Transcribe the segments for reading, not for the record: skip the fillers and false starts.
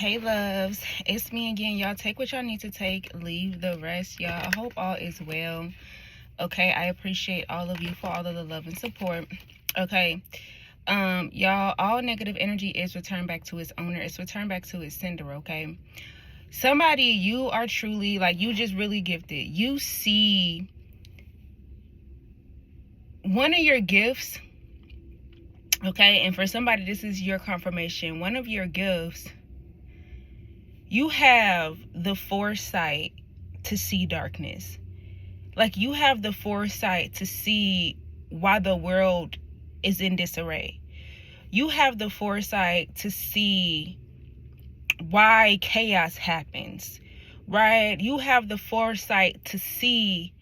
Hey loves, it's me again. Y'all take what y'all need to take, leave the rest. Y'all, I hope all is well. Okay, I appreciate all of you for all of the love and support. Okay, y'all, all negative energy is returned back to its owner. It's returned back to its sender. Okay, somebody, you are truly, like, you just really gifted. You see one of your gifts. Okay, and for somebody, this is your confirmation. One of your gifts, you have the foresight to see darkness. Like, you have the foresight to see why the world is in disarray. You have the foresight to see why chaos happens, right? You have the foresight to see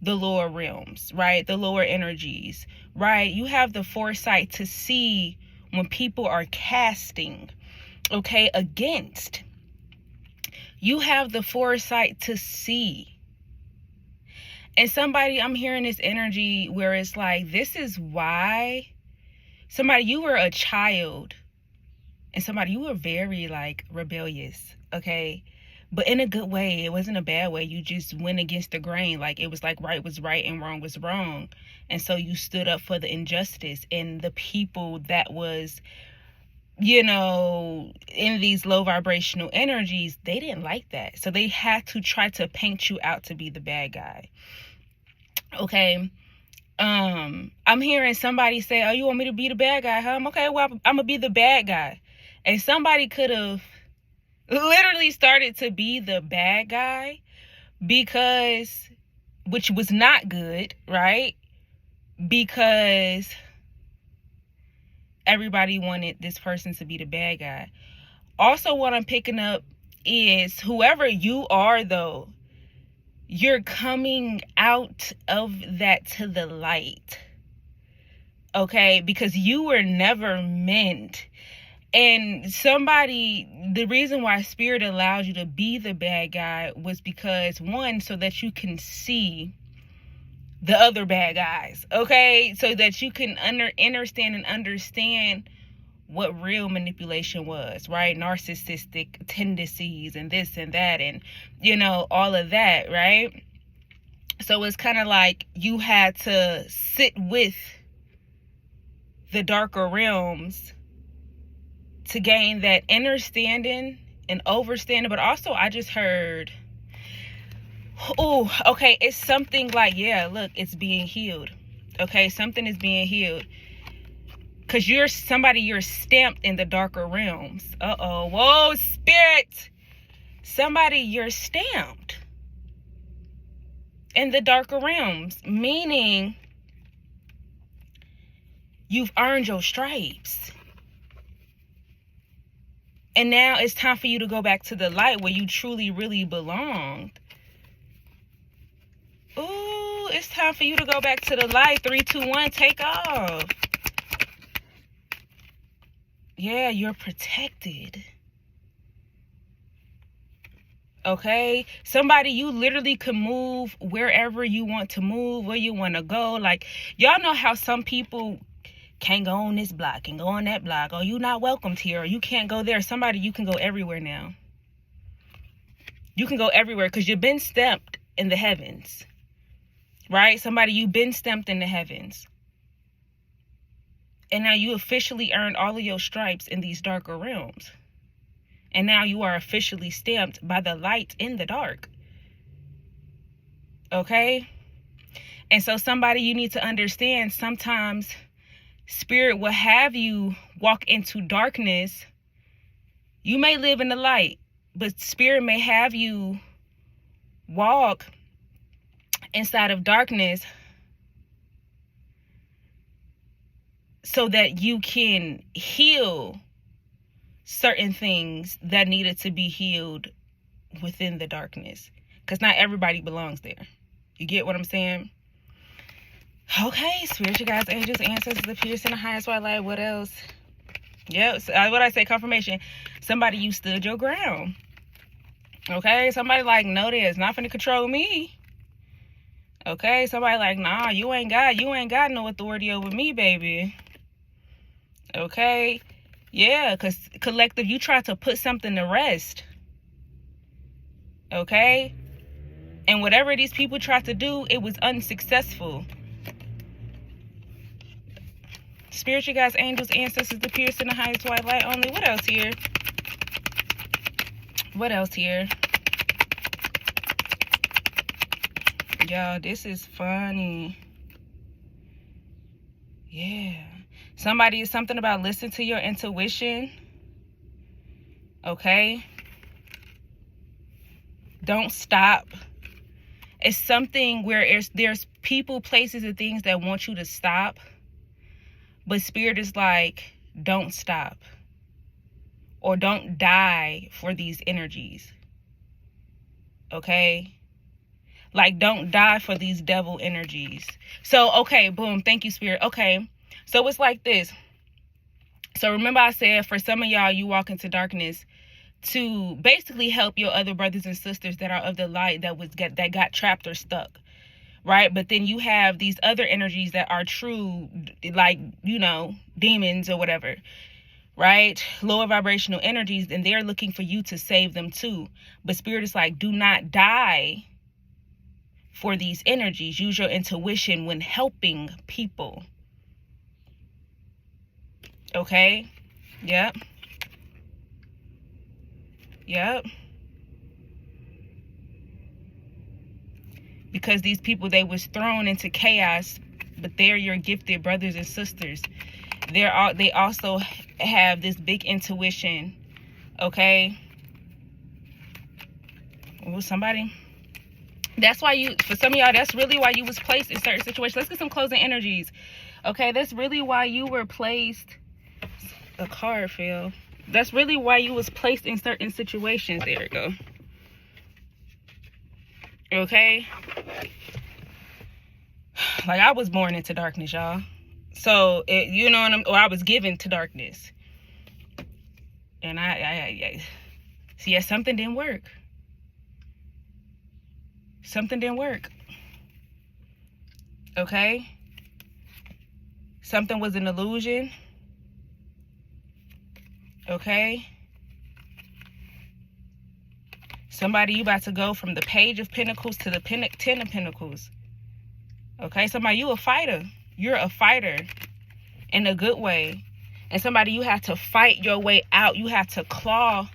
the lower realms, right? The lower energies, right? You have the foresight to see when people are casting, okay, against. You have the foresight to see. And somebody, I'm hearing this energy where it's like, this is why. Somebody, you were a child. And somebody, you were very, like, rebellious, okay? But in a good way. It wasn't a bad way. You just went against the grain. Like, it was like right was right and wrong was wrong. And so you stood up for the injustice. And the people that was, you know, in these low vibrational energies, they didn't like that. So they had to try to paint you out to be the bad guy. Okay. I'm hearing somebody say, oh, you want me to be the bad guy, huh? Okay, well, I'm gonna be the bad guy. And somebody could have literally started to be the bad guy because, which was not good, right? Because everybody wanted this person to be the bad guy. Also, what I'm picking up is whoever you are, though, you're coming out of that to the light, okay? Because you were never meant. And somebody, the reason why Spirit allowed you to be the bad guy was because, one, so that you can see the other bad guys, okay? So that you can understand what real manipulation was, right? Narcissistic tendencies and this and that and, you know, all of that, right? So it's kind of like you had to sit with the darker realms to gain that understanding and overstanding. But also, I just heard, oh, okay, it's something like, yeah, look, it's being healed. Okay, something is being healed. Because you're somebody, you're stamped in the darker realms. Uh-oh. Whoa, Spirit. Somebody, you're stamped in the darker realms. Meaning, you've earned your stripes. And now it's time for you to go back to the light where you truly, really belonged. Ooh, it's time for you to go back to the light. 3, 2, 1, take off. Yeah, you're protected. Okay? Somebody, you literally can move wherever you want to move, where you want to go. Like, y'all know how some people can't go on this block and go on that block. Oh, you're not welcomed here. Or you can't go there. Somebody, you can go everywhere now. You can go everywhere because you've been stamped in the heavens. Right? Somebody, you've been stamped in the heavens. And now you officially earned all of your stripes in these darker realms. And now you are officially stamped by the light in the dark. Okay? And so somebody, you need to understand, sometimes Spirit will have you walk into darkness. You may live in the light, but Spirit may have you walk inside of darkness so that you can heal certain things that needed to be healed within the darkness. Because not everybody belongs there. You get what I'm saying? Okay, spiritual guides, angels, ancestors, the peers in the highest white light. What else? Yep, so, what I say, confirmation. Somebody, you stood your ground. Okay, somebody like, no, there's not finna control me. Okay, somebody like, nah, you ain't got no authority over me, baby. Okay, Yeah, because collective, you try to put something to rest. Okay? And whatever these people tried to do, it was unsuccessful. Spiritual guides, angels, ancestors, the pierced in the highest white light only. What else here? What else here? Y'all, this is funny. Yeah. Something about listen to your intuition. Okay? Don't stop. It's something where there's people, places, and things that want you to stop. But Spirit is like, don't stop. Or don't die for these energies. Okay? Like, don't die for these devil energies. So, okay, boom. Thank you, Spirit. Okay. So it's like this. So remember I said, for some of y'all, you walk into darkness to basically help your other brothers and sisters that are of the light that got trapped or stuck. Right? But then you have these other energies that are true, like, you know, demons or whatever. Right? Lower vibrational energies, and they're looking for you to save them too. But Spirit is like, do not die for these energies. Use your intuition when helping people. Okay? Yep. Yep. Because these people, they was thrown into chaos, but they're your gifted brothers and sisters. They also have this big intuition. Okay? Oh, somebody. That's why for some of y'all, that's really why you was placed in certain situations. Let's get some closing energies. Okay, that's really why you were placed. A card fell. That's really why you was placed in certain situations. There we go. Okay? Like, I was born into darkness, y'all. So, you know what I was given to darkness. And see, yeah, something didn't work. Something didn't work. Okay? Something was an illusion. Okay? Somebody, you about to go from the Page of Pentacles to the Ten of Pentacles. Okay? Somebody, you a fighter. You're a fighter in a good way. And somebody, you have to fight your way out. You have to claw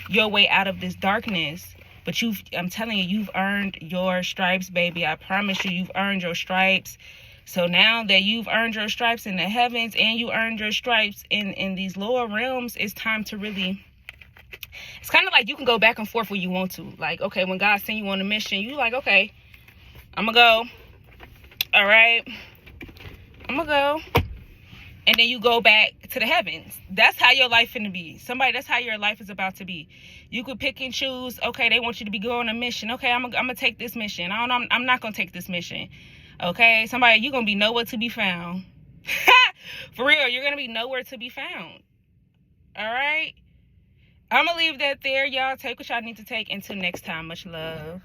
your way out of this darkness. But I'm telling you, you've earned your stripes, baby. I promise you, you've earned your stripes. So now that you've earned your stripes in the heavens and you earned your stripes in these lower realms, it's time to really... It's kind of like you can go back and forth where you want to. Like, okay, when God sends you on a mission, you like, okay, I'm going to go. All right. I'm going to go. And then you go back to the heavens. That's how your life finna be. Somebody, that's how your life is about to be. You could pick and choose. Okay, they want you to be going on a mission. Okay, I'm gonna take this mission. I'm not gonna take this mission. Okay, somebody, you're gonna be nowhere to be found. For real, you're gonna be nowhere to be found. All right? I'm gonna leave that there, y'all. Take what y'all need to take. Until next time, much love.